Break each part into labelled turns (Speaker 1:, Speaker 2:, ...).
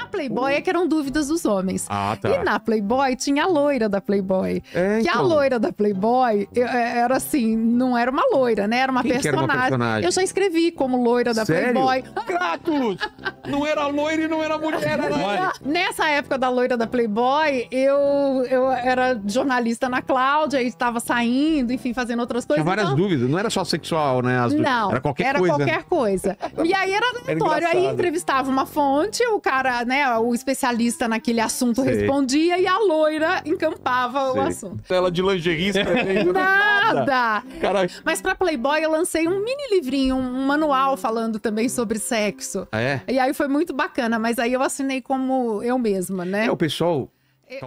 Speaker 1: Playboy é que eram dúvidas dos homens.
Speaker 2: Ah, tá.
Speaker 1: E na Playboy tinha a loira da Playboy.
Speaker 2: É,
Speaker 1: Que a
Speaker 2: então.
Speaker 1: loira da Playboy era assim, não era uma loira, né? Era uma
Speaker 2: Quem que era
Speaker 1: personagem.
Speaker 2: uma personagem?
Speaker 1: Eu já escrevi como loira da
Speaker 2: Sério?
Speaker 1: Playboy.
Speaker 2: Crátulos! Não era loira e não era mulher, era...
Speaker 1: Nessa época da loira da Playboy, eu era jornalista na Cláudia e estava saindo, enfim, fazendo outras coisas.
Speaker 2: Tinha várias
Speaker 1: então...
Speaker 2: dúvidas, não era só sexual, né?
Speaker 1: Não,
Speaker 2: era qualquer coisa.
Speaker 1: qualquer coisa. E aí era aleatório. Aí
Speaker 2: engraçado.
Speaker 1: entrevistava uma fonte, o cara, né, o especialista naquele assunto
Speaker 2: Sei.
Speaker 1: respondia e a loira encampava o assunto.
Speaker 2: Tela de lingerie escrevendo.
Speaker 1: Nada!
Speaker 2: Caralho.
Speaker 1: Mas pra Playboy eu lancei um mini livrinho, um manual falando também sobre sexo.
Speaker 2: É?
Speaker 1: E aí foi muito bacana, mas aí eu assinei como eu mesma, né?
Speaker 2: É, o pessoal...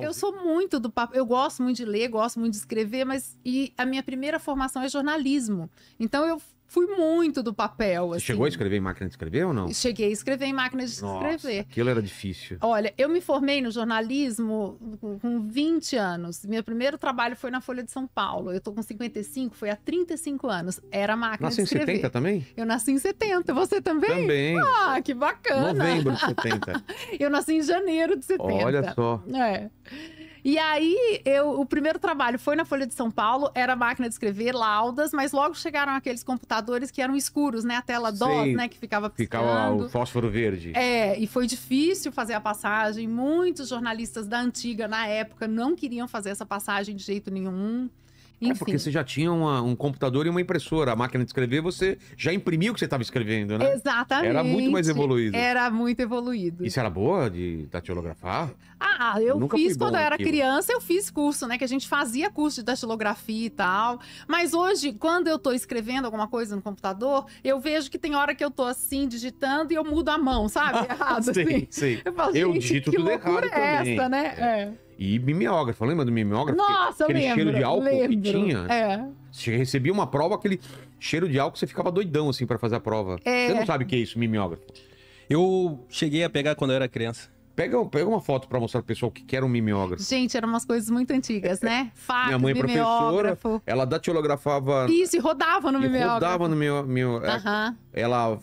Speaker 1: Eu sou muito do papo, eu gosto muito de ler, gosto muito de escrever, mas a minha primeira formação é jornalismo. Então eu fui muito do papel.
Speaker 2: Você
Speaker 1: assim.
Speaker 2: chegou a escrever em máquina de escrever ou não?
Speaker 1: Cheguei a escrever em máquina de escrever.
Speaker 2: Nossa, aquilo era difícil.
Speaker 1: Olha, eu me formei no jornalismo com 20 anos. Meu primeiro trabalho foi na Folha de São Paulo. Eu tô com 55, foi há 35 anos. Era máquina
Speaker 2: Nasceu
Speaker 1: de
Speaker 2: em
Speaker 1: escrever.
Speaker 2: 70 também?
Speaker 1: Eu nasci em 70. Você também?
Speaker 2: Também.
Speaker 1: Ah, que bacana.
Speaker 2: Novembro de 70.
Speaker 1: Eu nasci em janeiro de 70.
Speaker 2: Olha só.
Speaker 1: É. E aí, o primeiro trabalho foi na Folha de São Paulo, era máquina de escrever, laudas, mas logo chegaram aqueles computadores que eram escuros, né? A tela DOS,
Speaker 2: Sei.
Speaker 1: né? Que ficava
Speaker 2: Ficava
Speaker 1: piscando.
Speaker 2: o fósforo verde.
Speaker 1: É, e foi difícil fazer a passagem. Muitos jornalistas da antiga, na época, não queriam fazer essa passagem de jeito nenhum.
Speaker 2: É
Speaker 1: Enfim.
Speaker 2: porque você já tinha um computador e uma impressora. A máquina de escrever, você já imprimiu o que você estava escrevendo, né?
Speaker 1: Exatamente.
Speaker 2: Era muito mais evoluído.
Speaker 1: Era muito evoluído.
Speaker 2: E você era boa de datilografar?
Speaker 1: Ah, eu
Speaker 2: Nunca
Speaker 1: fiz
Speaker 2: fui bom
Speaker 1: quando eu era
Speaker 2: naquilo.
Speaker 1: criança, eu fiz curso, né? Que a gente fazia curso de datilografia e tal. Mas hoje, quando eu tô escrevendo alguma coisa no computador, eu vejo que tem hora que eu tô assim, digitando e eu mudo a mão, sabe? Errado, assim.
Speaker 2: Sei.
Speaker 1: Eu falo,
Speaker 2: Eu
Speaker 1: gente,
Speaker 2: digito
Speaker 1: que
Speaker 2: tudo
Speaker 1: loucura
Speaker 2: errado
Speaker 1: é
Speaker 2: também.
Speaker 1: essa, né? É.
Speaker 2: E mimeógrafo, lembra do mimeógrafo?
Speaker 1: Nossa,
Speaker 2: Aquele
Speaker 1: eu lembro.
Speaker 2: cheiro de álcool que tinha.
Speaker 1: É.
Speaker 2: Você recebia uma prova, aquele cheiro de álcool, você ficava doidão, assim, pra fazer a prova.
Speaker 1: É.
Speaker 2: Você não sabe o que é isso, mimeógrafo?
Speaker 3: Eu cheguei a pegar quando eu era criança.
Speaker 2: Pega uma foto pra mostrar pro pessoal o que era um mimeógrafo.
Speaker 1: Gente, eram umas coisas muito antigas, né? Fax,
Speaker 2: Minha mãe é professora,
Speaker 1: mimeógrafo.
Speaker 2: ela datilografava...
Speaker 1: Isso, e rodava no
Speaker 2: E
Speaker 1: mimeógrafo.
Speaker 2: rodava no meu
Speaker 1: Aham.
Speaker 2: ela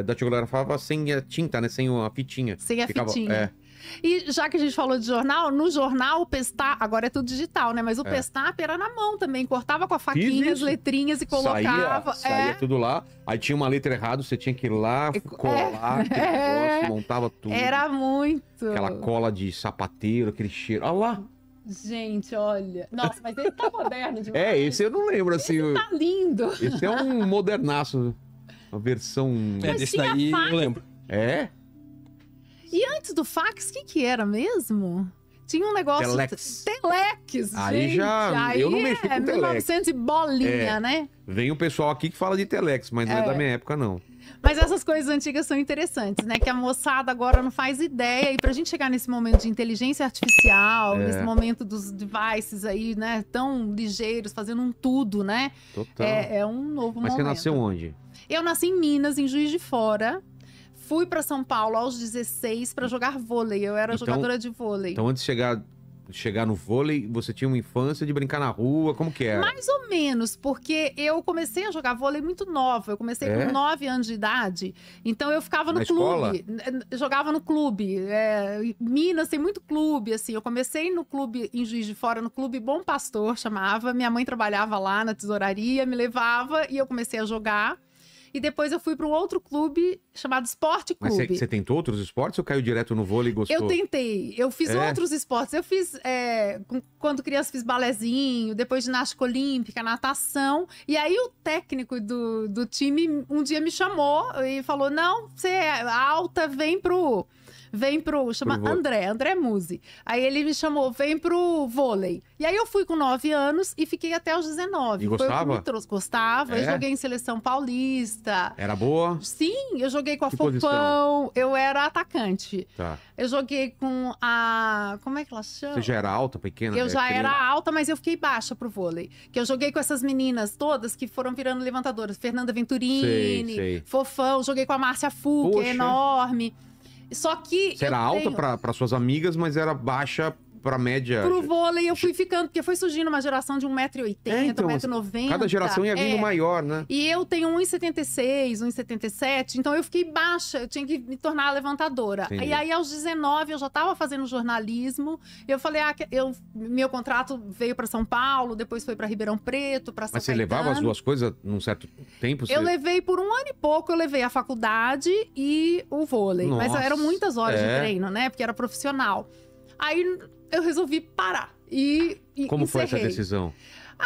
Speaker 2: datilografava sem a tinta, né? Sem a fitinha.
Speaker 1: Sem a fitinha.
Speaker 2: É.
Speaker 1: E já que a gente falou de jornal, no jornal o Pestap, agora é tudo digital, né? Mas o Pestap era na mão também, cortava com a faquinha as
Speaker 2: isso.
Speaker 1: letrinhas e colocava.
Speaker 2: Saía tudo lá. Aí tinha uma letra errada, você tinha que ir lá, colar aquele negócio, montava tudo.
Speaker 1: Era muito.
Speaker 2: Aquela cola de sapateiro, aquele cheiro. Olha lá.
Speaker 1: Gente, olha. Nossa, mas esse tá moderno demais.
Speaker 2: É, esse eu não lembro, assim.
Speaker 1: Tá lindo.
Speaker 2: Esse é um modernaço. Uma versão...
Speaker 1: Mas
Speaker 3: Desse
Speaker 1: tinha
Speaker 3: daí
Speaker 1: fax.
Speaker 3: eu lembro.
Speaker 2: É?
Speaker 1: E antes do fax, o que era mesmo? Tinha um negócio...
Speaker 2: Telex.
Speaker 1: Telex,
Speaker 2: Aí
Speaker 1: gente.
Speaker 2: já-
Speaker 1: Aí
Speaker 2: eu não mexi com
Speaker 1: é
Speaker 2: telex.
Speaker 1: 1900 e bolinha,
Speaker 2: É.
Speaker 1: né?
Speaker 2: Vem o pessoal aqui que fala de telex, mas não é da minha época, não.
Speaker 1: Mas essas coisas antigas são interessantes, né? Que a moçada agora não faz ideia. E pra gente chegar nesse momento de inteligência artificial, nesse momento dos devices aí, né? Tão ligeiros, fazendo um tudo, né?
Speaker 2: Total.
Speaker 1: É um novo
Speaker 2: Mas
Speaker 1: momento.
Speaker 2: você nasceu onde?
Speaker 1: Eu nasci em Minas, em Juiz de Fora. Fui pra São Paulo aos 16 pra jogar vôlei. Eu era
Speaker 2: Então-
Speaker 1: jogadora de vôlei.
Speaker 2: Então, antes de chegar no vôlei, você tinha uma infância de brincar na rua, como que era?
Speaker 1: Mais ou menos, porque eu comecei a jogar vôlei muito nova. Eu comecei
Speaker 2: É?
Speaker 1: com 9 anos de idade. Então eu ficava no
Speaker 2: Na
Speaker 1: clube. Jogava no clube. Minas tem muito clube, assim. Eu comecei no clube em Juiz de Fora, no Clube Bom Pastor, chamava. Minha mãe trabalhava lá na tesouraria, me levava e eu comecei a jogar. E depois eu fui para um outro clube chamado Esporte
Speaker 2: Mas
Speaker 1: Clube.
Speaker 2: você tentou outros esportes ou caiu direto no vôlei e gostou?
Speaker 1: Eu tentei. Eu fiz outros esportes. Eu fiz, quando criança, fiz balezinho, depois ginástica olímpica, natação. E aí o técnico do time um dia me chamou e falou, não, você é alta, vem pro... chama
Speaker 2: Pro vôlei.
Speaker 1: André Musi. Aí ele me chamou, vem pro vôlei. E aí eu fui com 9 anos e fiquei até os 19.
Speaker 2: E
Speaker 1: Foi o que
Speaker 2: gostava?
Speaker 1: me trouxe. Gostava. Eu
Speaker 2: É?
Speaker 1: joguei em seleção paulista.
Speaker 2: Era boa?
Speaker 1: Sim, eu joguei com a
Speaker 2: Que
Speaker 1: Fofão.
Speaker 2: posição?
Speaker 1: Eu era atacante.
Speaker 2: Tá.
Speaker 1: Eu joguei com a... Como é que ela chama?
Speaker 2: Você já era alta, pequena?
Speaker 1: Eu já
Speaker 2: criança?
Speaker 1: era alta, mas eu fiquei baixa pro vôlei. Que eu joguei com essas meninas todas que foram virando levantadoras. Fernanda Venturini,
Speaker 2: Sei.
Speaker 1: Fofão. Joguei com a Márcia Fu, que
Speaker 2: Poxa.
Speaker 1: é enorme. Só que
Speaker 2: Você era
Speaker 1: eu
Speaker 2: alta
Speaker 1: tenho-
Speaker 2: pra suas amigas, mas era baixa pra média.
Speaker 1: Pro vôlei eu fui ficando, porque foi surgindo uma geração de 1,80 m,
Speaker 2: então,
Speaker 1: 1,90 m.
Speaker 2: Cada geração ia vindo maior, né?
Speaker 1: E eu tenho 1,76, 1,77, então eu fiquei baixa, eu tinha que me tornar levantadora.
Speaker 2: Entendi.
Speaker 1: E aí, aos 19, eu já estava fazendo jornalismo. Eu falei, meu contrato veio para São Paulo, depois foi para Ribeirão Preto, para São
Speaker 2: Mas você
Speaker 1: Caetano.
Speaker 2: levava as duas coisas num certo tempo?
Speaker 1: Eu levei por 1 ano e pouco, eu levei a faculdade e o vôlei.
Speaker 2: Nossa,
Speaker 1: Mas eram muitas horas de treino, né? Porque era profissional. Aí eu resolvi parar e
Speaker 2: Como
Speaker 1: encerrei.
Speaker 2: foi essa decisão?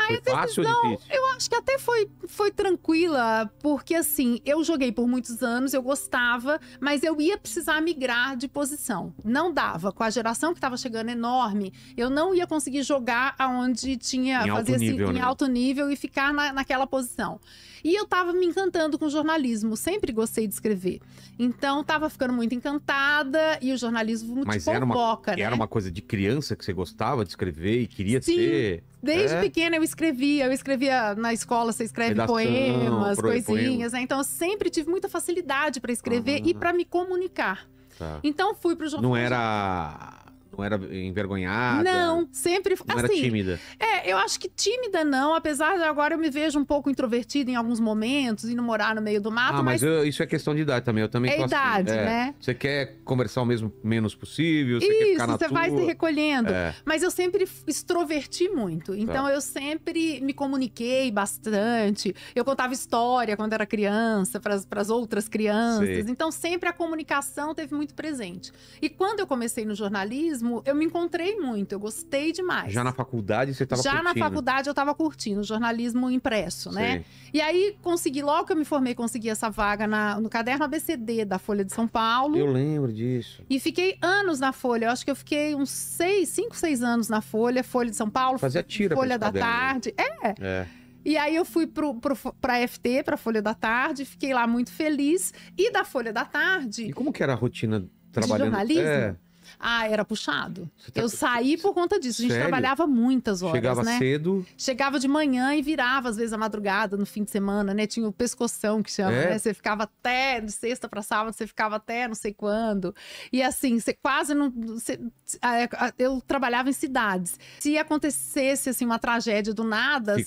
Speaker 1: Foi
Speaker 2: fácil ou difícil?
Speaker 1: Eu acho que até foi tranquila, porque assim, eu joguei por muitos anos, eu gostava, mas eu ia precisar migrar de posição. Não dava, com a geração que estava chegando enorme, eu não ia conseguir jogar aonde tinha, em alto nível e ficar naquela posição. E eu tava me encantando com o jornalismo, sempre gostei de escrever. Então, tava ficando muito encantada e o jornalismo te convoca, né?
Speaker 2: Era uma coisa de criança que você gostava de escrever e queria
Speaker 1: Sim.
Speaker 2: ser...
Speaker 1: Desde pequena eu escrevia na escola, você escreve poemas, coisinhas, né? Então eu sempre tive muita facilidade para escrever e para me comunicar.
Speaker 2: Tá.
Speaker 1: Então fui pro jornalismo.
Speaker 2: Não era envergonhada?
Speaker 1: Não, sempre...
Speaker 2: Não era tímida?
Speaker 1: Eu acho que tímida não, apesar de agora eu me vejo um pouco introvertida em alguns momentos, indo morar no meio do mato,
Speaker 2: mas isso é questão de idade também, eu também tô
Speaker 1: idade,
Speaker 2: assim,
Speaker 1: né?
Speaker 2: Você quer conversar o menos possível, você quer ficar na tua...
Speaker 1: você vai se recolhendo. Mas eu sempre extroverti muito, então eu sempre me comuniquei bastante, eu contava história quando era criança, para as outras crianças, então sempre a comunicação teve muito presente. E quando eu comecei no jornalismo, eu me encontrei muito, eu gostei demais.
Speaker 2: Já na faculdade você estava curtindo?
Speaker 1: Já na faculdade eu estava curtindo, jornalismo impresso, né? E aí, logo que eu me formei, consegui essa vaga no caderno ABCD da Folha de São Paulo.
Speaker 2: Eu lembro disso.
Speaker 1: E fiquei anos na Folha, eu acho que eu fiquei uns 5, 6 anos na Folha de São Paulo.
Speaker 2: Fazia tira
Speaker 1: Folha da Tarde. E aí eu fui pra FT, pra Folha da Tarde, fiquei lá muito feliz. E da Folha da Tarde...
Speaker 2: E como que era a rotina trabalhando?
Speaker 1: De jornalismo? Era puxado. Eu saí por conta disso. A gente trabalhava muitas horas,
Speaker 2: Chegava cedo?
Speaker 1: Chegava de manhã e virava, às vezes, à madrugada, no fim de semana, né? Tinha o pescoção, que chama, né? Você ficava até, de sexta pra sábado, você ficava até não sei quando. E assim, você quase não... eu trabalhava em cidades. Se acontecesse, assim, uma tragédia do nada,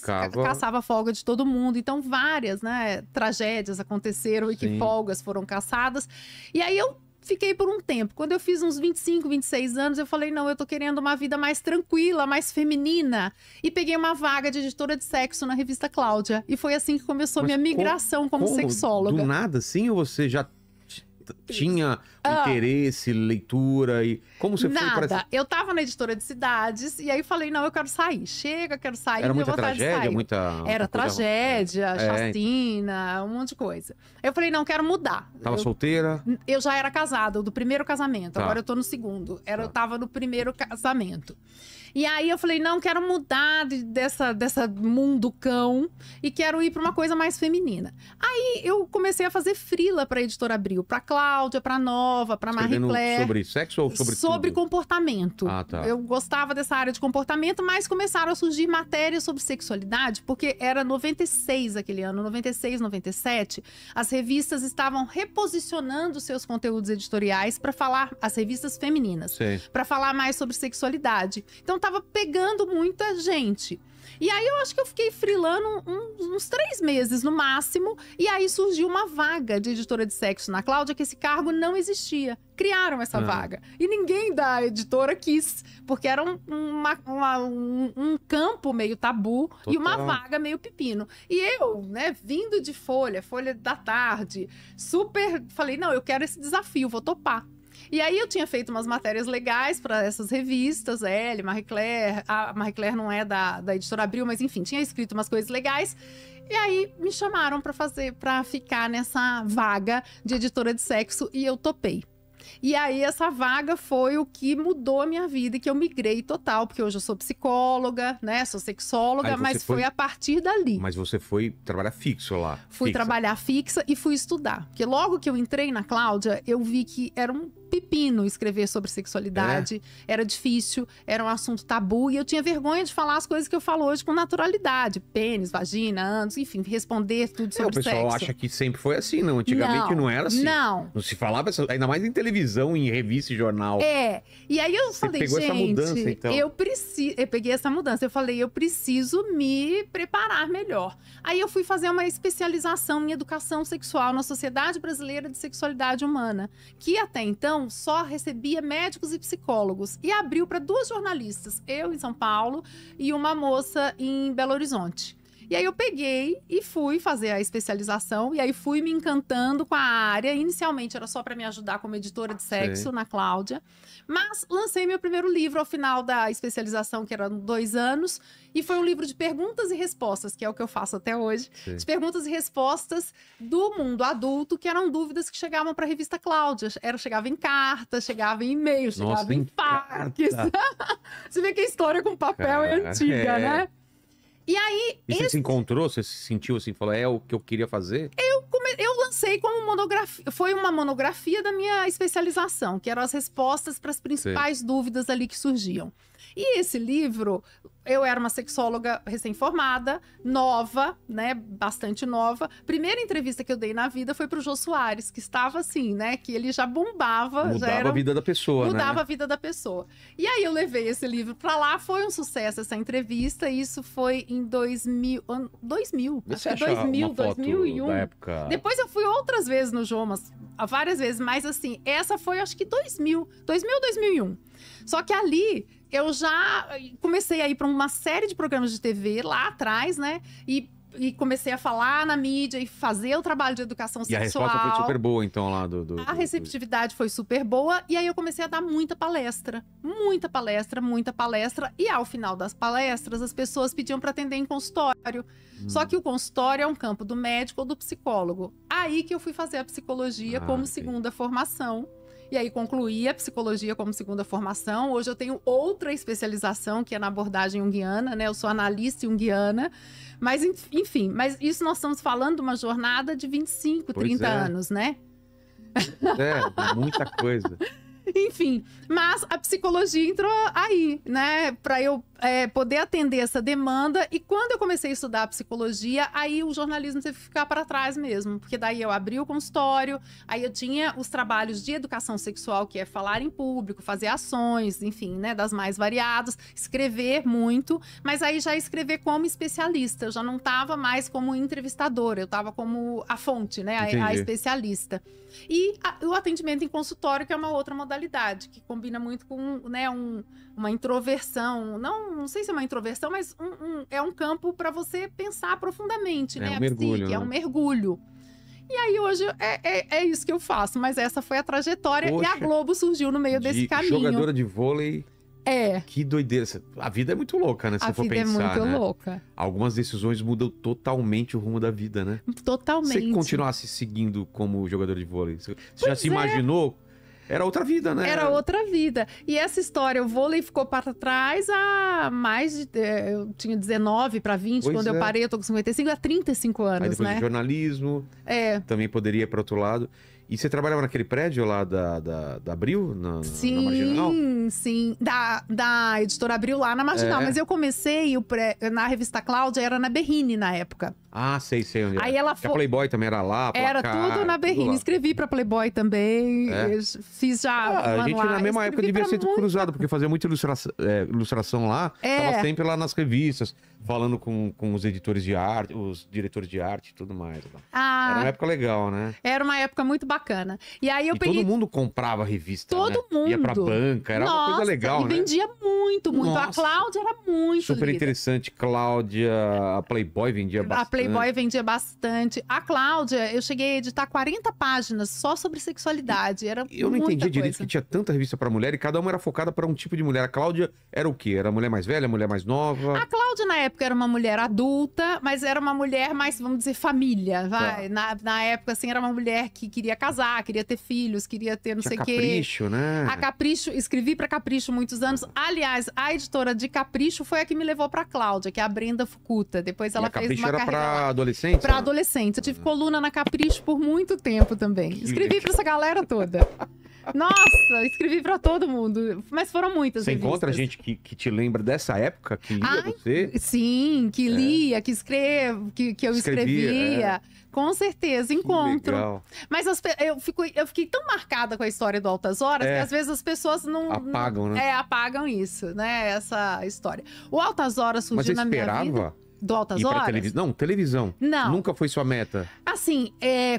Speaker 1: caçava a folga de todo mundo. Então, várias, né, tragédias aconteceram e que folgas foram caçadas. E aí, eu fiquei por um tempo. Quando eu fiz uns 25, 26 anos, eu falei, não, eu tô querendo uma vida mais tranquila, mais feminina. E peguei uma vaga de editora de sexo na revista Cláudia. E foi assim que começou a minha migração como sexóloga.
Speaker 2: Do nada, assim? Ou você já tinha interesse, leitura e... Como você foi para essa...
Speaker 1: Eu tava na editora de cidades e aí falei, não, eu quero sair. Quero sair.
Speaker 2: Era muita tragédia?
Speaker 1: Era tragédia, chacina, um monte de coisa. Eu falei, não, quero mudar.
Speaker 2: Tava solteira?
Speaker 1: Eu já era casada, do primeiro casamento. Agora eu tô no segundo. Eu tava no primeiro casamento. E aí eu falei, não, quero mudar dessa mundo cão e quero ir para uma coisa mais feminina. Aí eu comecei a fazer freela para a Editora Abril, para Cláudia, para Nova, para Marie Claire.
Speaker 2: Sobre sexo ou sobre
Speaker 1: comportamento. Eu gostava dessa área de comportamento, mas começaram a surgir matérias sobre sexualidade, porque era 96 aquele ano, 96, 97. As revistas estavam reposicionando seus conteúdos editoriais para falar, as revistas femininas, para falar mais sobre sexualidade. Então tava pegando muita gente. E aí eu acho que eu fiquei freelando uns 3 meses no máximo. E aí surgiu uma vaga de editora de sexo na Cláudia, que esse cargo não existia. Criaram essa vaga. E ninguém da editora quis, porque era um campo meio tabu. Total. E uma vaga meio pepino. E eu, né, vindo de Folha da Tarde, super... Falei, não, eu quero esse desafio, vou topar. E aí eu tinha feito umas matérias legais para essas revistas, Marie Claire. A Marie Claire não é da Editora Abril, mas enfim, tinha escrito umas coisas legais. E aí me chamaram para ficar nessa vaga de editora de sexo e eu topei. E aí essa vaga foi o que mudou a minha vida e que eu migrei total, porque hoje eu sou psicóloga, né? Sou sexóloga, mas foi a partir dali.
Speaker 2: Mas você foi trabalhar fixo lá?
Speaker 1: Fui trabalhar fixa e fui estudar. Porque logo que eu entrei na Cláudia, eu vi que era um pepino escrever sobre sexualidade. Era difícil, era um assunto tabu. E eu tinha vergonha de falar as coisas que eu falo hoje com naturalidade. Pênis, vagina, ânus, enfim, responder tudo sobre
Speaker 2: sexo. O pessoal acha que sempre foi assim, não? Antigamente não era assim.
Speaker 1: Não.
Speaker 2: Não se falava, ainda mais em televisão, em revista e jornal.
Speaker 1: E aí eu falei,
Speaker 2: pegou essa mudança, então.
Speaker 1: eu peguei essa mudança. Eu falei, eu preciso me preparar melhor. Aí eu fui fazer uma especialização em educação sexual na Sociedade Brasileira de Sexualidade Humana, que até então só recebia médicos e psicólogos. E abriu para 2 jornalistas, eu em São Paulo e uma moça em Belo Horizonte. E aí eu peguei e fui fazer a especialização, e aí fui me encantando com a área. Inicialmente era só para me ajudar como editora de sexo, na Cláudia. Mas lancei meu primeiro livro ao final da especialização, que eram 2 anos. E foi um livro de perguntas e respostas, que é o que eu faço até hoje.
Speaker 2: Sim.
Speaker 1: De perguntas e respostas do mundo adulto, que eram dúvidas que chegavam para a revista Cláudia. Chegava em carta, chegava em e-mail, chegava em fax. Você vê que a história com papel é antiga, né? E aí...
Speaker 2: E você se encontrou? Você se sentiu assim, falou, é o que eu queria fazer?
Speaker 1: Eu lancei como monografia, foi uma monografia da minha especialização, que eram as respostas para as principais dúvidas ali que surgiam. E esse livro, eu era uma sexóloga recém-formada, nova, né, bastante nova. Primeira entrevista que eu dei na vida foi pro Jô Soares, que estava assim, né, que ele já bombava.
Speaker 2: Mudava a vida da pessoa, né?
Speaker 1: Mudava a vida da pessoa. E aí eu levei esse livro para lá, foi um sucesso essa entrevista, e isso foi em 2000,
Speaker 2: Você
Speaker 1: acho que
Speaker 2: acha
Speaker 1: 2000,
Speaker 2: uma foto
Speaker 1: 2001.
Speaker 2: da época...
Speaker 1: Depois eu fui outras vezes no Jô, várias vezes, mas assim, essa foi acho que 2001. Só que ali eu já comecei a ir para uma série de programas de TV lá atrás, né? E comecei a falar na mídia e fazer o trabalho de educação sexual.
Speaker 2: E a resposta foi super boa, então, lá
Speaker 1: A receptividade foi super boa. E aí eu comecei a dar muita palestra. Muita palestra, muita palestra. E ao final das palestras, as pessoas pediam para atender em consultório. Só que o consultório é um campo do médico ou do psicólogo. Aí que eu fui fazer a psicologia como segunda formação. E aí concluí a psicologia como segunda formação. Hoje eu tenho outra especialização, que é na abordagem junguiana, né? Eu sou analista junguiana. Mas, enfim, mas isso nós estamos falando de uma jornada de 25, 30 anos, né?
Speaker 2: Muita coisa.
Speaker 1: Enfim, mas a psicologia entrou aí, né? Para eu poder atender essa demanda. E quando eu comecei a estudar a psicologia, aí o jornalismo teve que ficar para trás mesmo. Porque daí eu abri o consultório, aí eu tinha os trabalhos de educação sexual, que é falar em público, fazer ações, enfim, né? Das mais variadas, escrever muito. Mas aí já escrever como especialista. Eu já não estava mais como entrevistadora, eu estava como a fonte, né? A especialista. E o atendimento em consultório, que é uma outra modalidade, que combina muito com, né, uma introversão. Não sei se é uma introversão, mas é um campo para você pensar profundamente, né?
Speaker 2: Um mergulho,
Speaker 1: psique, é um mergulho. E aí hoje é isso que eu faço, mas essa foi a trajetória. Poxa, e a Globo surgiu no meio desse caminho.
Speaker 2: Jogadora de vôlei. Que doideira. A vida é muito louca, né? Se for pensar,
Speaker 1: a vida é muito
Speaker 2: né?
Speaker 1: louca.
Speaker 2: Algumas decisões mudam totalmente o rumo da vida, né?
Speaker 1: Totalmente.
Speaker 2: Se você continuasse seguindo como jogador de vôlei, você já se imaginou? Era outra vida, né?
Speaker 1: Era outra vida. E essa história, o vôlei ficou para trás há mais de... eu tinha 19 para 20, quando eu parei, eu tô com 55, há 35 anos,
Speaker 2: aí depois
Speaker 1: né?
Speaker 2: De jornalismo, também poderia ir para outro lado. E você trabalhava naquele prédio lá da Abril, na Marginal?
Speaker 1: Sim. Da editora Abril lá na Marginal. Mas eu comecei na revista Cláudia, era na Berrini na época.
Speaker 2: Ah, sei onde
Speaker 1: aí ela
Speaker 2: foi. A Playboy também era lá,
Speaker 1: Era tudo na Berrini. Escrevi pra Playboy também. Fiz já
Speaker 2: a gente na mesma época devia ser cruzado, porque fazia muita ilustração lá. Tava sempre lá nas revistas, falando com os editores de arte, os diretores de arte e tudo mais. Era uma época legal, né?
Speaker 1: Era uma época muito bacana. E aí eu peguei...
Speaker 2: todo mundo comprava revista,
Speaker 1: todo mundo.
Speaker 2: Ia pra banca, era uma coisa legal, né?
Speaker 1: E vendia muito. A Cláudia era muito
Speaker 2: super
Speaker 1: lida.
Speaker 2: Interessante. Cláudia, a Playboy vendia bastante.
Speaker 1: A Playboy vendia bastante. A Cláudia, eu cheguei a editar 40 páginas só sobre sexualidade. Era
Speaker 2: eu não entendia direito que tinha tanta revista pra mulher e cada uma era focada para um tipo de mulher. A Cláudia era o quê? Era a mulher mais velha, a mulher mais nova?
Speaker 1: A Cláudia, na época, era uma mulher adulta, mas era uma mulher mais, vamos dizer, família, vai. Na época, assim, era uma mulher que queria casar, queria ter filhos, queria ter não sei o quê.
Speaker 2: Capricho, né?
Speaker 1: A Capricho, escrevi pra Capricho muitos anos. Aliás, a editora de Capricho foi a que me levou pra Cláudia, que é a Brenda Fukuta. Depois ela fez uma carreira
Speaker 2: pra adolescente?
Speaker 1: Pra adolescente. Eu tive coluna na Capricho por muito tempo também. Escrevi pra essa galera toda. Nossa, escrevi pra todo mundo. Mas foram muitas
Speaker 2: Você
Speaker 1: revistas.
Speaker 2: encontra gente que te lembra dessa época, que lia você?
Speaker 1: Sim, que lia, que eu escrevia. Com certeza, encontro.
Speaker 2: Legal.
Speaker 1: Mas eu fiquei tão marcada com a história do Altas Horas que às vezes as pessoas não...
Speaker 2: Apagam, né?
Speaker 1: Apagam isso, né? Essa história. O Altas Horas surgiu na minha vida...
Speaker 2: Mas você esperava?
Speaker 1: Do Altas Horas?
Speaker 2: Não, televisão.
Speaker 1: Não.
Speaker 2: Nunca foi sua meta?
Speaker 1: Assim,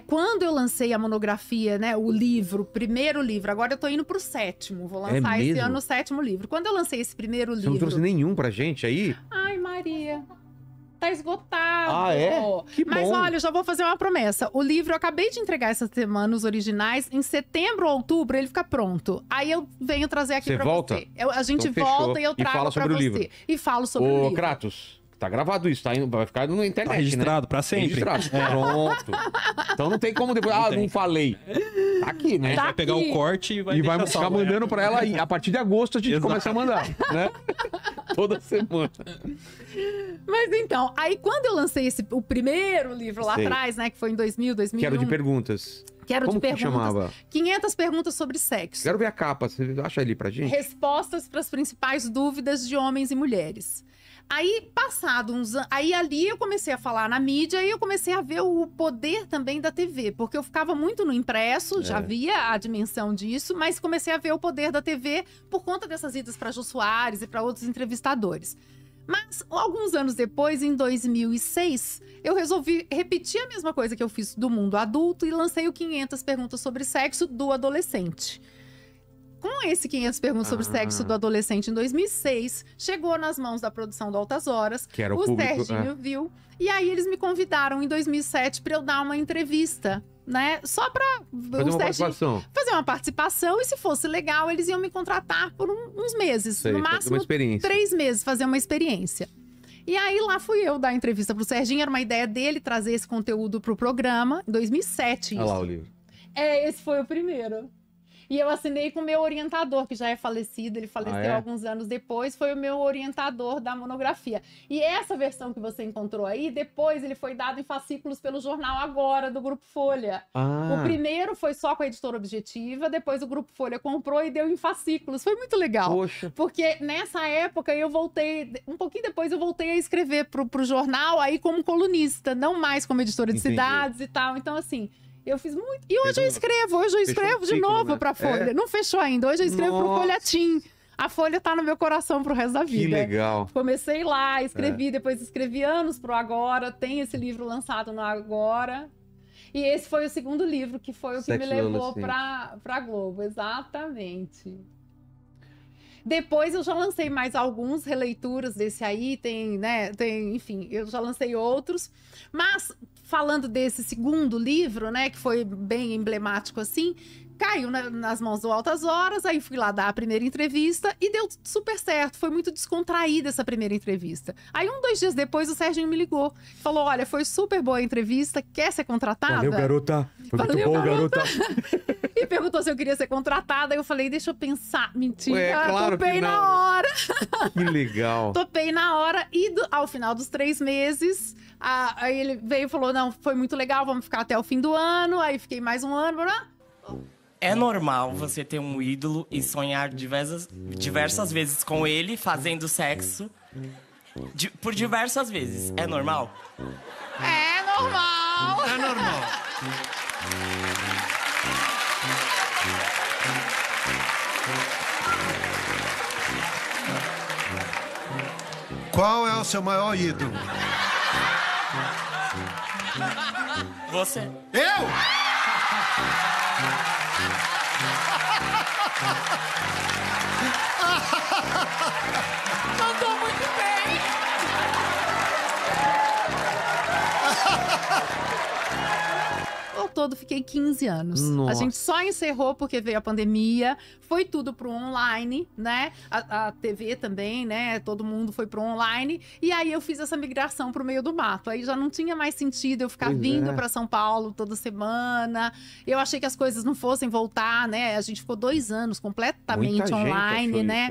Speaker 1: quando eu lancei a monografia, né, o livro, primeiro livro, agora eu tô indo pro 7º, vou lançar esse ano o 7º livro. Quando eu lancei esse primeiro livro...
Speaker 2: Você não trouxe nenhum pra gente aí?
Speaker 1: Ai, Maria... Tá esgotado.
Speaker 2: Ah, é? Que bom.
Speaker 1: Mas olha, eu já vou fazer uma promessa. O livro eu acabei de entregar essa semana, os originais. Em setembro ou outubro ele fica pronto. Aí eu venho trazer aqui pra
Speaker 2: volta?
Speaker 1: você. A gente
Speaker 2: Então,
Speaker 1: volta e eu trago
Speaker 2: fala sobre
Speaker 1: pra
Speaker 2: o
Speaker 1: você.
Speaker 2: livro.
Speaker 1: E falo sobre o livro.
Speaker 2: Ô, Kratos, tá gravado isso, tá? Vai ficar na internet,
Speaker 3: tá registrado,
Speaker 2: né?
Speaker 3: Pra sempre.
Speaker 2: Registrado. Pronto. Então não tem como depois... não falei. Tá aqui, né?
Speaker 3: Vai pegar o corte e vai
Speaker 2: ficar mandando pra ela aí. A partir de agosto a gente começa a mandar, né? Toda semana.
Speaker 1: Mas então, aí quando eu lancei o primeiro livro lá atrás, né? Que foi em 2000, 2001.
Speaker 2: Quero de perguntas.
Speaker 1: Como
Speaker 2: que chamava?
Speaker 1: 500 perguntas sobre sexo.
Speaker 2: Quero ver a capa. Você acha ali pra gente?
Speaker 1: Respostas para as principais dúvidas de homens e mulheres. Aí, passado uns anos... Aí, ali, eu comecei a falar na mídia e eu comecei a ver o poder também da TV. Porque eu ficava muito no impresso, já via a dimensão disso, mas comecei a ver o poder da TV por conta dessas idas para Jô Soares e para outros entrevistadores. Mas, alguns anos depois, em 2006, eu resolvi repetir a mesma coisa que eu fiz do mundo adulto e lancei o 500 perguntas sobre sexo do adolescente. Com esse 500 perguntas sobre sexo do adolescente em 2006, chegou nas mãos da produção do Altas Horas.
Speaker 2: Que era
Speaker 1: o
Speaker 2: público,
Speaker 1: Serginho viu. E aí eles me convidaram em 2007 para eu dar uma entrevista, né? Só para fazer uma participação. E se fosse legal, eles iam me contratar por uns meses. No máximo 3 meses, fazer uma experiência. E aí lá fui eu dar a entrevista pro Serginho. Era uma ideia dele trazer esse conteúdo pro programa. Em 2007, isso.
Speaker 2: Olha lá o livro.
Speaker 1: Esse foi o primeiro. E eu assinei com o meu orientador, que já é falecido, ele faleceu alguns anos depois, foi o meu orientador da monografia. E essa versão que você encontrou aí, depois ele foi dado em fascículos pelo jornal Agora, do Grupo Folha. O primeiro foi só com a editora Objetiva, depois o Grupo Folha comprou e deu em fascículos. Foi muito legal.
Speaker 2: Poxa.
Speaker 1: Porque nessa época eu voltei, um pouquinho depois eu voltei a escrever pro jornal aí como colunista, não mais como editora de cidades e tal. Então assim... Eu fiz muito. E hoje eu escrevo de novo pra Folha. Não fechou ainda. Hoje eu escrevo pro Folhetim. A Folha tá no meu coração pro resto da vida.
Speaker 2: Que legal.
Speaker 1: Comecei lá, escrevi, depois escrevi anos pro Agora. Tem esse livro lançado no Agora. E esse foi o segundo livro, que foi o que me levou pra Globo. Exatamente. Depois eu já lancei mais alguns releituras desse aí, enfim, eu já lancei outros. Mas, falando desse segundo livro, né, que foi bem emblemático assim, caiu nas mãos do Altas Horas, aí fui lá dar a primeira entrevista e deu super certo. Foi muito descontraída essa primeira entrevista. Aí 2 dias depois o Serginho me ligou. Falou, olha, foi super boa a entrevista, quer ser contratada?
Speaker 2: Valeu, garota. Foi muito bom, garota.
Speaker 1: E perguntou se eu queria ser contratada. Eu falei, deixa eu pensar. Mentira,
Speaker 2: claro
Speaker 1: topei na hora.
Speaker 2: Que legal.
Speaker 1: Topei na hora e ao final dos 3 meses... aí ele veio e falou, não, foi muito legal, vamos ficar até o fim do ano. Aí fiquei mais um ano,
Speaker 4: É normal você ter um ídolo e sonhar diversas vezes com ele, fazendo sexo por diversas vezes. É normal?
Speaker 1: É normal!
Speaker 4: É normal.
Speaker 5: Qual é o seu maior ídolo?
Speaker 4: Você.
Speaker 5: Eu?
Speaker 1: Mandou muito bem! Ao todo, fiquei 15 anos.
Speaker 2: Nossa.
Speaker 1: A gente só encerrou porque veio a pandemia. Foi tudo pro online, né? A TV também, né? Todo mundo foi pro online. E aí eu fiz essa migração pro meio do mato. Aí já não tinha mais sentido eu ficar vindo pra São Paulo toda semana. Eu achei que as coisas não fossem voltar, né? A gente ficou 2 anos completamente online, né?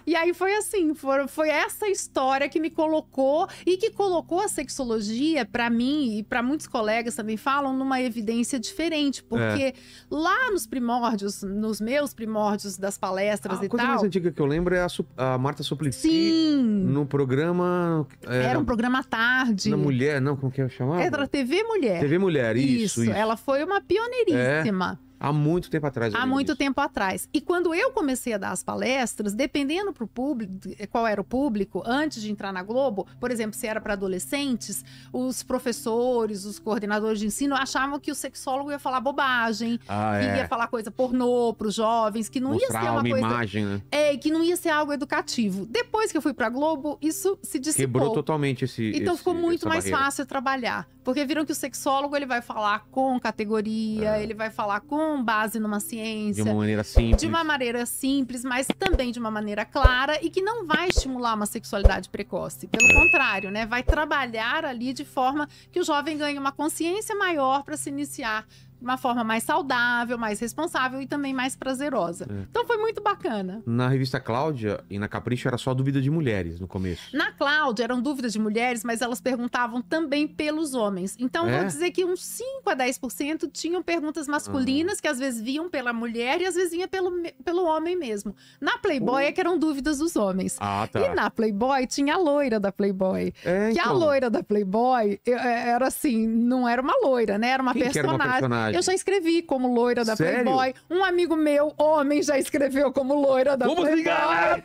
Speaker 1: E aí foi assim, foi essa história que me colocou e que colocou a sexologia, pra mim e pra muitos colegas também falam, numa evidência diferente. Porque lá nos primórdios, nos meus primórdios das palestras e tal... A
Speaker 2: coisa mais antiga que eu lembro é a Marta Suplicy.
Speaker 1: Sim!
Speaker 2: No programa...
Speaker 1: Era um programa à tarde.
Speaker 2: Na Mulher, não, como que eu chamava?
Speaker 1: Era TV Mulher.
Speaker 2: TV Mulher, isso.
Speaker 1: Ela foi uma pioneiríssima.
Speaker 2: Há muito tempo atrás.
Speaker 1: Há muito tempo atrás. E quando eu comecei a dar as palestras, dependendo pro público, qual era o público, antes de entrar na Globo, por exemplo, se era para adolescentes, os professores, os coordenadores de ensino achavam que o sexólogo ia falar bobagem, que ia falar coisa pornô pros jovens, que não
Speaker 2: mostrar
Speaker 1: ia ser uma coisa...
Speaker 2: imagem, né?
Speaker 1: Que não ia ser algo educativo. Depois que eu fui pra Globo, isso se dissipou.
Speaker 2: Quebrou totalmente
Speaker 1: Então ficou muito mais fácil trabalhar. Porque viram que o sexólogo, ele vai falar com categoria, ele vai falar com base numa ciência.
Speaker 2: De uma maneira simples.
Speaker 1: De uma maneira simples, mas também de uma maneira clara e que não vai estimular uma sexualidade precoce. Pelo contrário, né? Vai trabalhar ali de forma que o jovem ganhe uma consciência maior para se iniciar de uma forma mais saudável, mais responsável e também mais prazerosa. Então foi muito bacana.
Speaker 2: Na revista Cláudia e na Capricho era só dúvida de mulheres no começo.
Speaker 1: Na Cláudia eram dúvidas de mulheres, mas elas perguntavam também pelos homens. Então vou dizer que uns 5 a 10% tinham perguntas masculinas, que às vezes vinham pela mulher e às vezes vinha pelo homem mesmo. Na Playboy é que eram dúvidas dos homens. E na Playboy tinha a loira da Playboy. Que a loira da Playboy era assim, não era uma loira, né? Era uma personagem. Eu já escrevi como loira da Playboy. Um amigo meu, homem, já escreveu como loira da Playboy.
Speaker 2: Vamos ligar,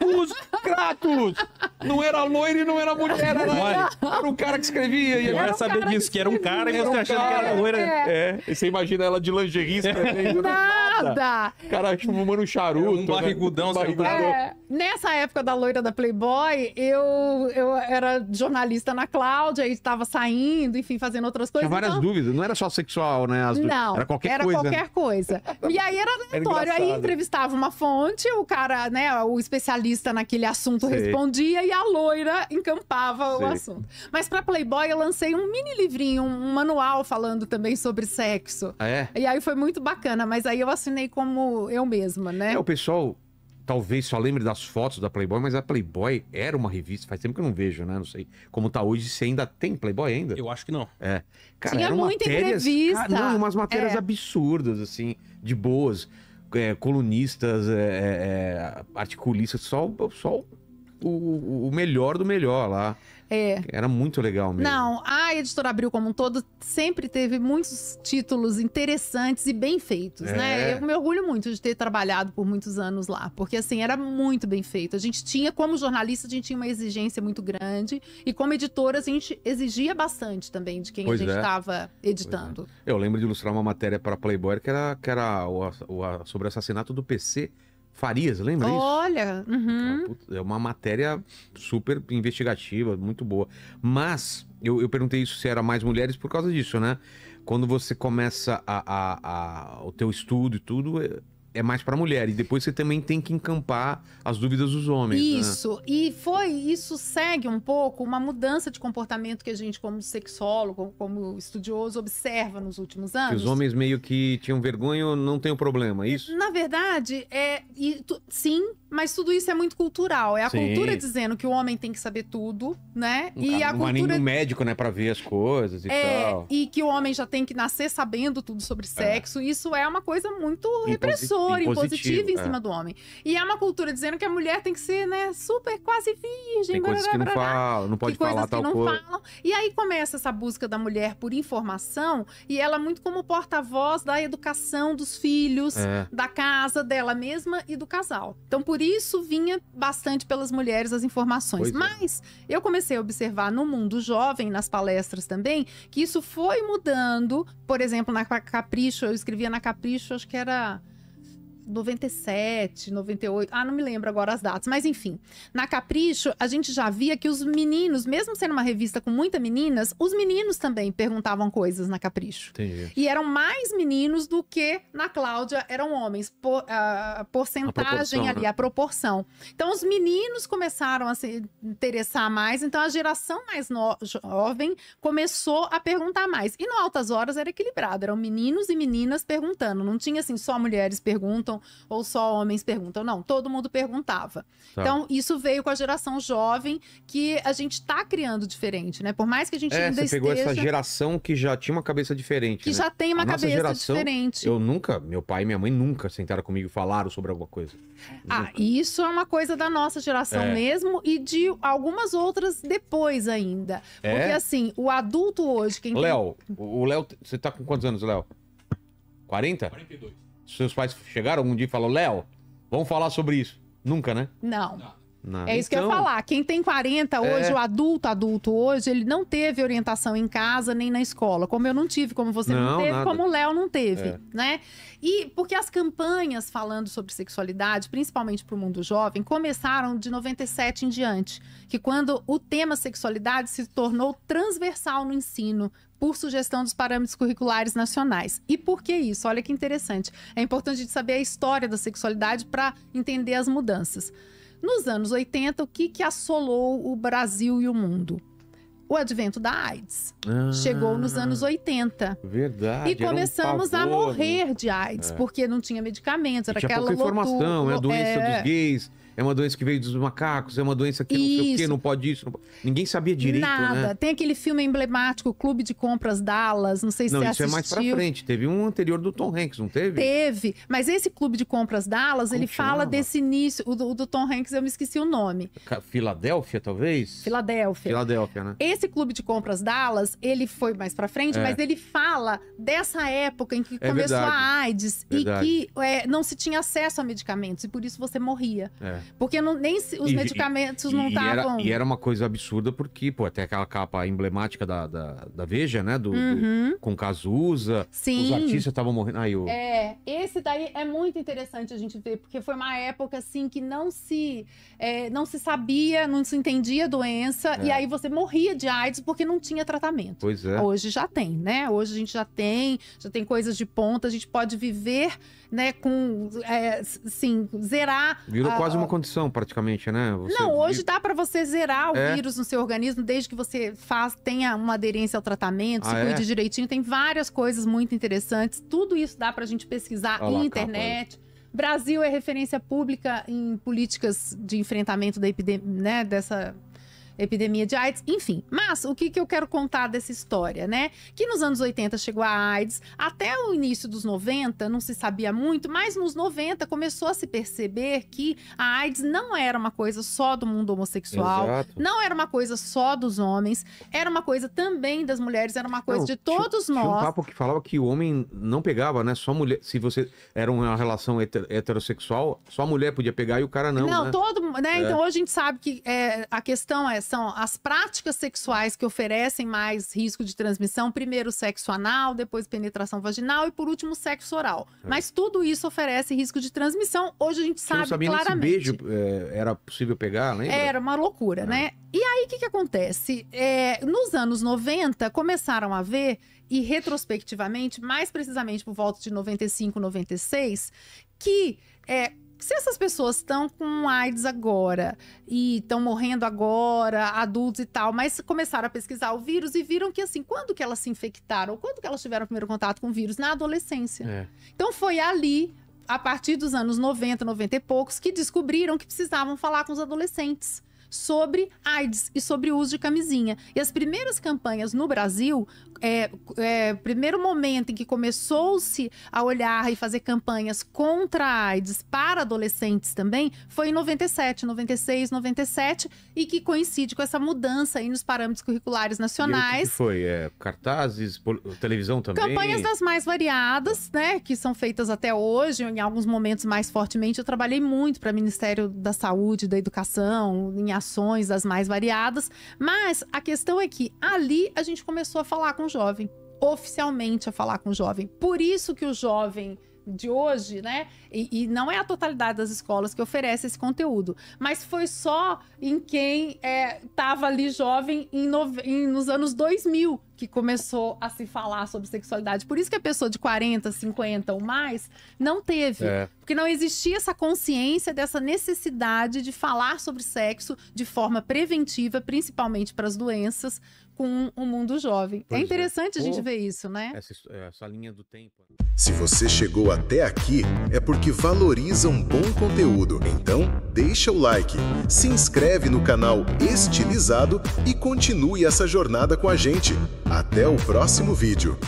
Speaker 2: Kratos! Não era loira e não era mulher, era um cara que escrevia.
Speaker 3: Eu quero saber disso, que era um cara e você achando que era loira.
Speaker 2: E você imagina ela de lingerie escrevendo.
Speaker 1: Nada!
Speaker 2: Cara, fumando um charuto.
Speaker 3: Um barrigudão.
Speaker 1: Nessa época da loira da Playboy, eu era jornalista na Cláudia e estava saindo, enfim, fazendo outras coisas.
Speaker 2: Tinha várias dúvidas, não era só sexual, né?
Speaker 1: Não. Era qualquer coisa. E aí era aleatório. Aí entrevistava uma fonte, o cara, né, o especialista naquele assunto respondia e a loira encampava o assunto. Mas pra Playboy eu lancei um mini livrinho, um manual falando também sobre sexo. E aí foi muito bacana, mas aí eu assinei como eu mesma, né?
Speaker 2: O pessoal talvez só lembre das fotos da Playboy, mas a Playboy era uma revista, faz tempo que eu não vejo, né? Não sei como tá hoje, se ainda tem Playboy ainda.
Speaker 3: Eu acho que não.
Speaker 2: Cara,
Speaker 1: tinha muita entrevista.
Speaker 2: Umas matérias absurdas, assim, de boas. Colunistas, articulistas, só o melhor do melhor lá. Era muito legal mesmo.
Speaker 1: Não, a Editora Abril como um todo sempre teve muitos títulos interessantes e bem feitos, né? Eu me orgulho muito de ter trabalhado por muitos anos lá, porque assim, era muito bem feito. A gente tinha, como jornalista, a gente tinha uma exigência muito grande e como editora a gente exigia bastante também de quem a gente estava editando.
Speaker 2: Eu lembro de ilustrar uma matéria para Playboy que era sobre o assassinato do PC Farias, lembra isso?
Speaker 1: Olha!
Speaker 2: É uma matéria super investigativa, muito boa. Mas, eu perguntei isso se era mais mulheres por causa disso, né? Quando você começa o teu estudo e tudo, é mais para mulher. E depois você também tem que encampar as dúvidas dos homens.
Speaker 1: Isso.
Speaker 2: Né?
Speaker 1: E isso segue um pouco uma mudança de comportamento que a gente, como sexólogo, como estudioso, observa nos últimos anos.
Speaker 2: Que os homens meio que tinham vergonha, não tem o problema, é isso?
Speaker 1: Na verdade, sim, mas tudo isso é muito cultural. É a cultura dizendo que o homem tem que saber tudo, né?
Speaker 2: Não vai nem no médico, né, pra ver as coisas e tal.
Speaker 1: E que o homem já tem que nascer sabendo tudo sobre sexo. Isso é uma coisa muito repressora, impositiva em cima do homem. E é uma cultura dizendo que a mulher tem que ser, né, super quase virgem.
Speaker 2: Tem coisas que não falam, não pode falar tal coisa.
Speaker 1: E aí começa essa busca da mulher por informação e ela muito como porta-voz da educação dos filhos, da casa dela mesma e do casal. Então, por isso vinha bastante pelas mulheres as informações. Mas eu comecei a observar no mundo jovem, nas palestras também, que isso foi mudando. Por exemplo, na Capricho, eu escrevia na Capricho, acho que era 97, 98, não me lembro agora as datas, mas enfim. Na Capricho, a gente já via que os meninos, mesmo sendo uma revista com muitas meninas, os meninos também perguntavam coisas na Capricho.
Speaker 2: Entendi.
Speaker 1: E eram mais meninos do que na Cláudia eram homens, a porcentagem ali, a proporção. Então, os meninos começaram a se interessar mais, então a geração mais jovem começou a perguntar mais. E no Altas Horas era equilibrado, eram meninos e meninas perguntando, não tinha assim, só mulheres perguntam, perguntam ou só homens perguntam. Não, todo mundo perguntava.
Speaker 2: Tá.
Speaker 1: Então, isso veio com a geração jovem, que a gente tá criando diferente, né? Por mais que a gente ainda
Speaker 2: você pegou essa geração que já tinha uma cabeça diferente,
Speaker 1: que
Speaker 2: né?
Speaker 1: já tem uma cabeça
Speaker 2: geração,
Speaker 1: diferente.
Speaker 2: Meu pai e minha mãe nunca sentaram comigo e falaram sobre alguma coisa. Nunca.
Speaker 1: Isso é uma coisa da nossa geração mesmo e de algumas outras depois ainda. Porque assim, o adulto hoje...
Speaker 2: Léo, o Léo, você tá com quantos anos, Léo? 40?
Speaker 3: 42.
Speaker 2: Seus pais chegaram algum dia e falaram, Léo, vamos falar sobre isso? Nunca, né?
Speaker 1: Não.
Speaker 2: Nada.
Speaker 1: É isso que eu ia falar. Quem tem 40 hoje, o adulto hoje, ele não teve orientação em casa nem na escola. Como eu não tive, como você não teve, como o Léo não teve, né? E porque as campanhas falando sobre sexualidade, principalmente para o mundo jovem, começaram de 97 em diante. Que quando o tema sexualidade se tornou transversal no ensino, por sugestão dos parâmetros curriculares nacionais. E por que isso? Olha que interessante. É importante a gente saber a história da sexualidade para entender as mudanças. Nos anos 80, o que assolou o Brasil e o mundo? O advento da AIDS. Chegou nos anos 80.
Speaker 2: Verdade.
Speaker 1: E começamos a morrer de AIDS, porque não tinha medicamentos, era aquela
Speaker 2: pouca informação, é a doença dos gays, é uma doença que veio dos macacos, é uma doença que não sei o quê, não pode isso. Não pode... Ninguém sabia direito,
Speaker 1: nada.
Speaker 2: Né?
Speaker 1: Tem aquele filme emblemático, Clube de Compras Dallas, não sei se você assistiu.
Speaker 2: Não, isso é mais pra frente. Teve um anterior do Tom Hanks, não teve?
Speaker 1: Teve, mas esse Clube de Compras Dallas, ele fala desse início, o do Tom Hanks, eu me esqueci o nome.
Speaker 2: Filadélfia, talvez?
Speaker 1: Filadélfia,
Speaker 2: né?
Speaker 1: Esse Clube de Compras Dallas, ele foi mais pra frente, mas ele fala dessa época em que começou a AIDS e que não se tinha acesso a medicamentos, e por isso você morria. Porque nem os medicamentos não estavam...
Speaker 2: E era uma coisa absurda, porque, pô, até aquela capa emblemática da Veja, né? Com Cazuza.
Speaker 1: Sim.
Speaker 2: Os artistas estavam morrendo.
Speaker 1: Esse daí é muito interessante a gente ver, porque foi uma época, assim, que não se sabia, não se entendia a doença, e aí você morria de AIDS porque não tinha tratamento.
Speaker 2: Pois é.
Speaker 1: Hoje já tem, né? Hoje a gente já tem coisas de ponta, a gente pode viver, né, com, zerar...
Speaker 2: Virou quase uma condição, praticamente, né?
Speaker 1: Hoje dá pra você zerar o vírus no seu organismo, desde que você tenha uma aderência ao tratamento, se cuide direitinho. Tem várias coisas muito interessantes. Tudo isso dá pra gente pesquisar na internet. Brasil é referência pública em políticas de enfrentamento da epidemia, né, dessa epidemia de AIDS, enfim. Mas o que eu quero contar dessa história, né? Que nos anos 80 chegou a AIDS, até o início dos 90 não se sabia muito, mas nos 90 começou a se perceber que a AIDS não era uma coisa só do mundo homossexual, não era uma coisa só dos homens, era uma coisa também das mulheres, era uma coisa de todos nós.
Speaker 2: Tinha um papo que falava que o homem não pegava, né? Só mulher. Se você era uma relação heterossexual, só a mulher podia pegar e o cara não. Né?
Speaker 1: Então hoje a gente sabe que a questão são as práticas sexuais que oferecem mais risco de transmissão. Primeiro, sexo anal, depois penetração vaginal e, por último, sexo oral. Mas tudo isso oferece risco de transmissão. Hoje a gente sabe claramente.
Speaker 2: Se beijo era possível pegar, lembra?
Speaker 1: Era uma loucura, né? E aí, o que acontece? Nos anos 90, começaram a ver, e retrospectivamente, mais precisamente por volta de 95, 96, que... se essas pessoas estão com AIDS agora e estão morrendo agora, adultos e tal, mas começaram a pesquisar o vírus e viram que, assim, quando que elas se infectaram, ou quando que elas tiveram o primeiro contato com o vírus? Na adolescência. Então foi ali, a partir dos anos 90, 90 e poucos, que descobriram que precisavam falar com os adolescentes sobre AIDS e sobre o uso de camisinha. E as primeiras campanhas no Brasil, primeiro momento em que começou-se a olhar e fazer campanhas contra a AIDS para adolescentes também, foi em 97, 96, 97, e que coincide com essa mudança aí nos parâmetros curriculares nacionais.
Speaker 2: E o que foi? Cartazes, televisão também?
Speaker 1: Campanhas das mais variadas, né, que são feitas até hoje, em alguns momentos mais fortemente. Eu trabalhei muito para o Ministério da Saúde, da Educação, em ações das mais variadas, mas a questão é que ali a gente começou a falar com o jovem, oficialmente a falar com o jovem. Por isso que o jovem de hoje, né, e não é a totalidade das escolas que oferece esse conteúdo, mas foi só em quem estava ali jovem nos anos 2000, que começou a se falar sobre sexualidade. Por isso que a pessoa de 40, 50 ou mais não teve. Porque não existia essa consciência dessa necessidade de falar sobre sexo de forma preventiva, principalmente para as doenças, com o mundo jovem. É interessante a gente ver isso, né?
Speaker 2: Essa linha do tempo.
Speaker 6: Se você chegou até aqui, é porque valoriza um bom conteúdo. Então, deixa o like, se inscreve no canal Estilizado e continue essa jornada com a gente. Até o próximo vídeo.